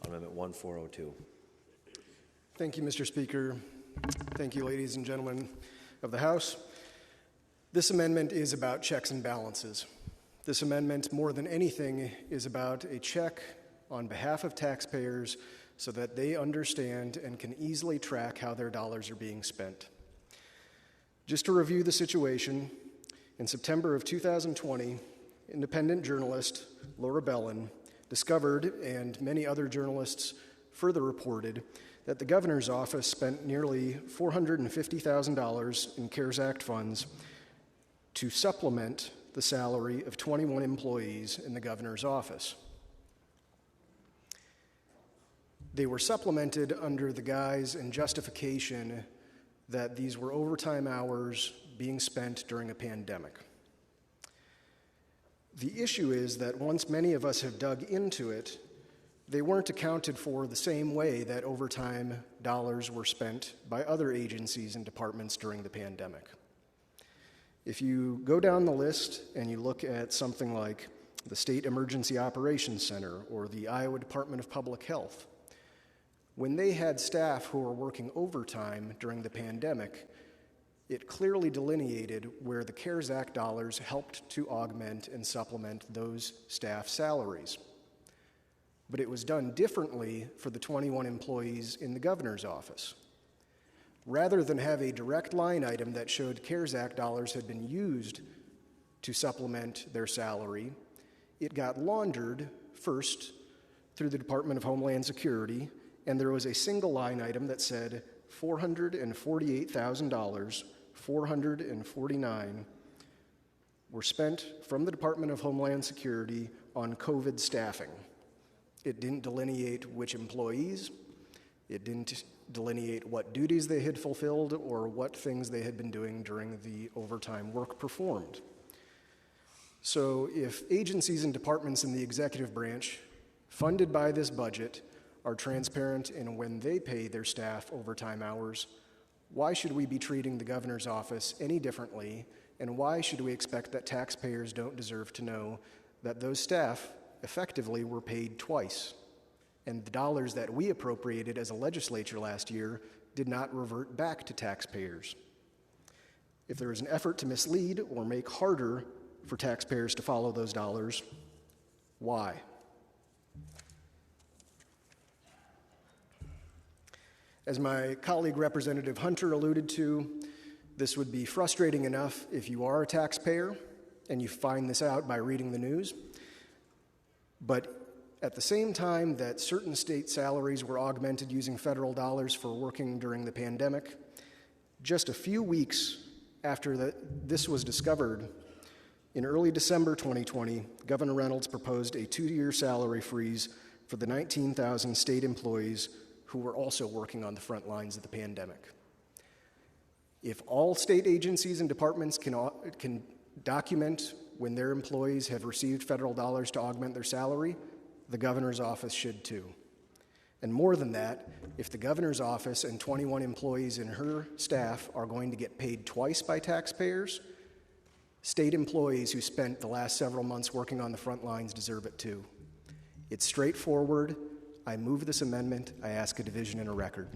on Amendment 1402. Thank you, Mr. Speaker. Thank you, ladies and gentlemen of the House. This amendment is about checks and balances. This amendment, more than anything, is about a check on behalf of taxpayers so that they understand and can easily track how their dollars are being spent. Just to review the situation, in September of 2020, independent journalist Laura Belin discovered, and many other journalists further reported, that the governor's office spent nearly $450,000 in CARES Act funds to supplement the salary of 21 employees in the governor's office. They were supplemented under the guise and justification that these were overtime hours being spent during a pandemic. The issue is that once many of us have dug into it, they weren't accounted for the same way that overtime dollars were spent by other agencies and departments during the pandemic. If you go down the list and you look at something like the State Emergency Operations Center or the Iowa Department of Public Health, when they had staff who were working overtime during the pandemic, it clearly delineated where the CARES Act dollars helped to augment and supplement those staff salaries. But it was done differently for the 21 employees in the governor's office. Rather than have a direct line item that showed CARES Act dollars had been used to supplement their salary, it got laundered first through the Department of Homeland Security, and there was a single line item that said $448,000, $449 were spent from the Department of Homeland Security on COVID staffing. It didn't delineate which employees, it didn't delineate what duties they had fulfilled or what things they had been doing during the overtime work performed. So if agencies and departments in the executive branch funded by this budget are transparent in when they pay their staff overtime hours, why should we be treating the governor's office any differently, and why should we expect that taxpayers don't deserve to know that those staff effectively were paid twice, and the dollars that we appropriated as a legislature last year did not revert back to taxpayers? If there is an effort to mislead or make harder for taxpayers to follow those dollars, why? As my colleague Representative Hunter alluded to, this would be frustrating enough if you are a taxpayer and you find this out by reading the news. But at the same time that certain state salaries were augmented using federal dollars for working during the pandemic, just a few weeks after this was discovered, in early December 2020, Governor Reynolds proposed a 2-year salary freeze for the 19,000 state employees who were also working on the front lines of the pandemic. If all state agencies and departments can document when their employees have received federal dollars to augment their salary, the governor's office should too. And more than that, if the governor's office and 21 employees in her staff are going to get paid twice by taxpayers, state employees who spent the last several months working on the front lines deserve it too. It's straightforward. I move this amendment. I ask a division and a record.